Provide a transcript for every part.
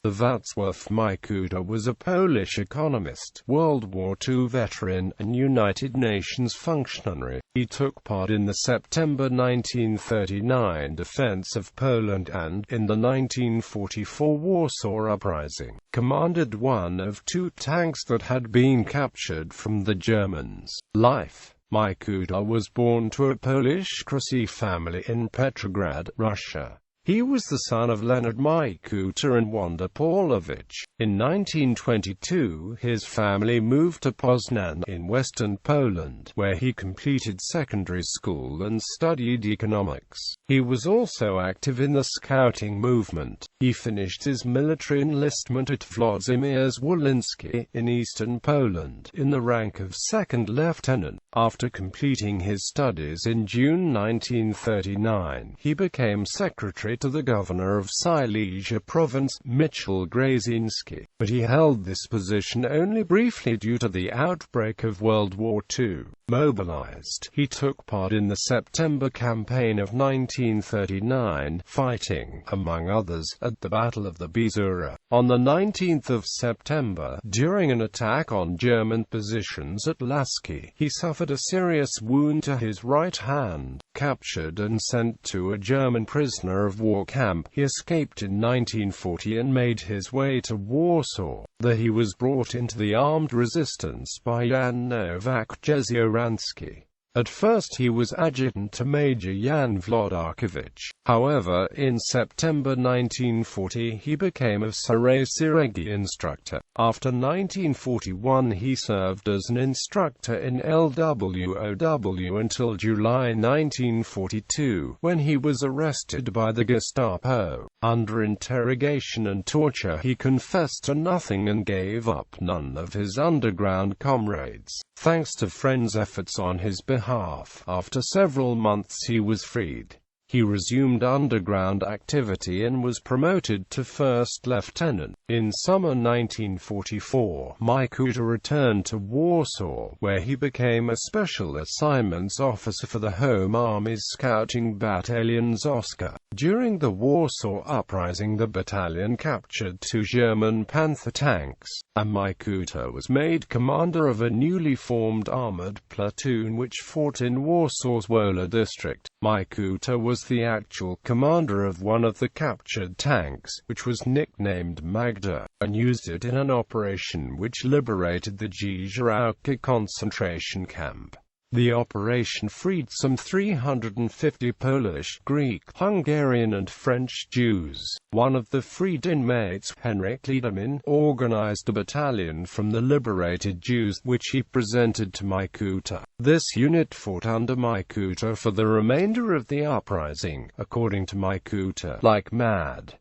The Wacław Micuta was a Polish economist, World War II veteran, and United Nations functionary. He took part in the September 1939 defense of Poland and, in the 1944 Warsaw Uprising, commanded one of two tanks that had been captured from the Germans. Life. Micuta was born to a Polish Krasy family in Petrograd, Russia. He was the son of Leonard Micuta and Wanda Pawlowicz. In 1922, his family moved to Poznan in western Poland, where he completed secondary school and studied economics. He was also active in the Scouting movement. He finished his military enlistment at Władimir Wołyński in eastern Poland, in the rank of second lieutenant. After completing his studies in June 1939, he became secretary to the governor of Silesia province, Michał Grażyński, but he held this position only briefly due to the outbreak of World War II. Mobilized, he took part in the September campaign of 1939, fighting, among others, at the Battle of the Bzura. On the 19th of September, during an attack on German positions at Lasky, he suffered a serious wound to his right hand. Captured and sent to a German prisoner of war camp, he escaped in 1940 and made his way to Warsaw. There he was brought into the armed resistance by Jan Nowak Jezioransky. At first he was adjutant to Major Jan Wlodarkiewicz. However, in September 1940 he became a Seregi instructor. After 1941 he served as an instructor in LWOW until July 1942, when he was arrested by the Gestapo. Under interrogation and torture he confessed to nothing and gave up none of his underground comrades. Thanks to friends' efforts on his behalf, after several months he was freed. He resumed underground activity and was promoted to first lieutenant. In summer 1944, Micuta returned to Warsaw, where he became a special assignments officer for the Home Army's Scouting Battalion Zoska. During the Warsaw Uprising, the battalion captured two German Panther tanks, and Micuta was made commander of a newly formed armored platoon which fought in Warsaw's Wola district. Micuta was the actual commander of one of the captured tanks, which was nicknamed Magda, and used it in an operation which liberated the Zizorałki concentration camp. The operation freed some 350 Polish, Greek, Hungarian and French Jews. One of the freed inmates, Henryk Liederman, organized a battalion from the liberated Jews, which he presented to Micuta. This unit fought under Micuta for the remainder of the uprising, according to Micuta, like mad.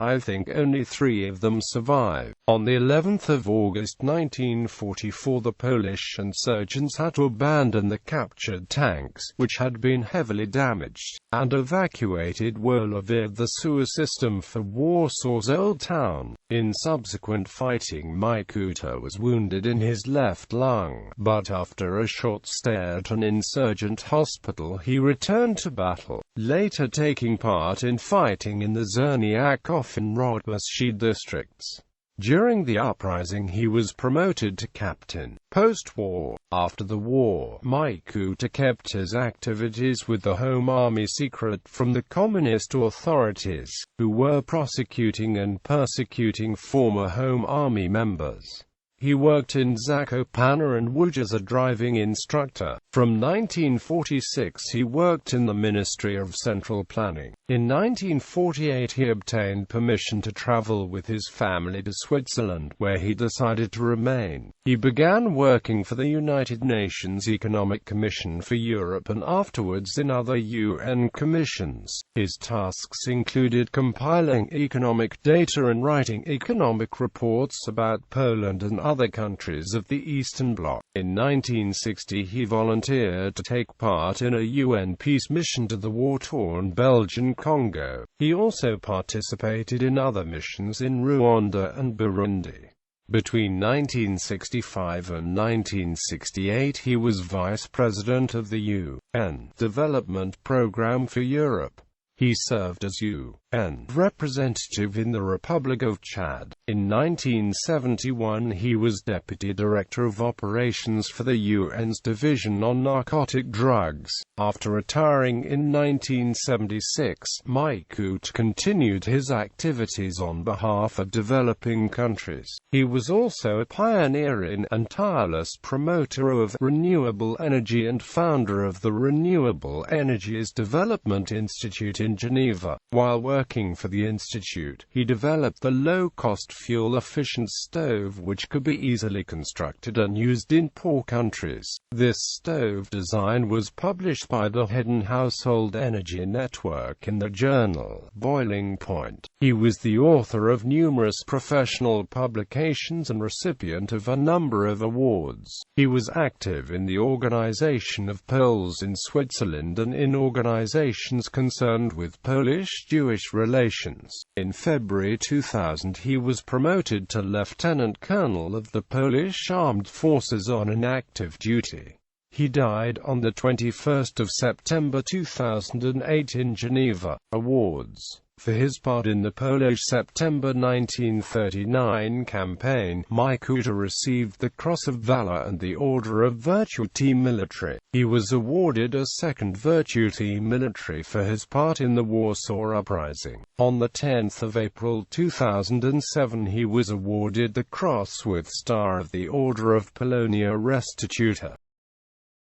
I think only 3 of them survived. On the 11th of August 1944 the Polish insurgents had to abandon the captured tanks, which had been heavily damaged, and evacuated Wola via the sewer system for Warsaw's Old Town. In subsequent fighting Micuta was wounded in his left lung, but after a short stay at an insurgent hospital he returned to battle, later taking part in fighting in the Czerniaków and Rodbaszki districts. During the uprising he was promoted to captain. Post-war, after the war, Micuta kept his activities with the Home Army secret from the communist authorities, who were prosecuting and persecuting former Home Army members. He worked in Zakopane and Łódź as a driving instructor. From 1946 he worked in the Ministry of Central Planning. In 1948 he obtained permission to travel with his family to Switzerland, where he decided to remain. He began working for the United Nations Economic Commission for Europe and afterwards in other UN commissions. His tasks included compiling economic data and writing economic reports about Poland and other countries of the Eastern Bloc. In 1960 he volunteered to take part in a UN peace mission to the war-torn Belgian Congo. He also participated in other missions in Rwanda and Burundi. Between 1965 and 1968 he was vice president of the UN Development Programme for Europe. He served as UN representative in the Republic of Chad. In 1971 he was Deputy Director of Operations for the UN's Division on Narcotic Drugs. After retiring in 1976, Micuta continued his activities on behalf of developing countries. He was also a pioneer in and tireless promoter of renewable energy and founder of the Renewable Energies Development Institute in Geneva. While working for the institute, he developed the low-cost fuel-efficient stove which could be easily constructed and used in poor countries. This stove design was published by the Hidden Household Energy Network in the journal Boiling Point. He was the author of numerous professional publications and recipient of a number of awards. He was active in the organization of Poles in Switzerland and in organizations concerned with Polish-Jewish relations. In February 2000 he was promoted to Lieutenant Colonel of the Polish Armed Forces on inactive duty. He died on the 21st of September 2008 in Geneva. Awards. For his part in the Polish September 1939 campaign, Micuta received the Cross of Valor and the Order of Virtuti Militari. He was awarded a second Virtuti Militari for his part in the Warsaw Uprising. On the 10th of April 2007 he was awarded the Cross with Star of the Order of Polonia Restituta.